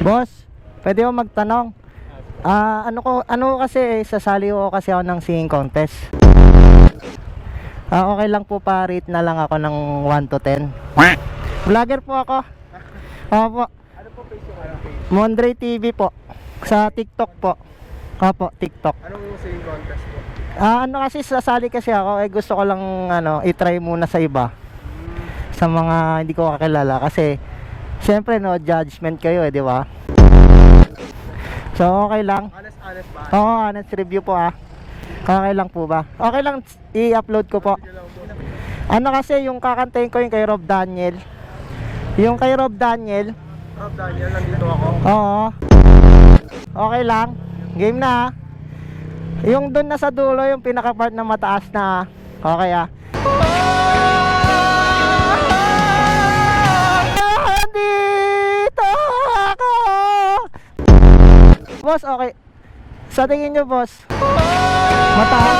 Boss, pwede mo magtanong? Ano kasi sasali ko kasi ako ng singing contest. Okay lang po pa, rate na lang ako ng 1 to 10. Vlogger po ako. Opo. Ano po face yung page? Mondre TV po. Sa TikTok po. Opo, TikTok. Anong yung singing contest po? Ano kasi sasali kasi ako, gusto ko lang i-try muna sa iba. Sa mga hindi ko kakilala kasi syempre no judgment kayo di ba? So okay lang. Honest ba? Oo, honest review po Okay lang po ba? Okay lang i-upload ko po. Ano kasi yung kakantahin ko yung kay Rob Daniel. Yung kay Rob Daniel. Rob Daniel, nandito ako. Oo. Okay lang. Game na. Yung doon na sa dulo, yung pinaka part na mataas na. Okay Nandito ako. Boss, okay. Sa tingin nyo, boss? Mataas?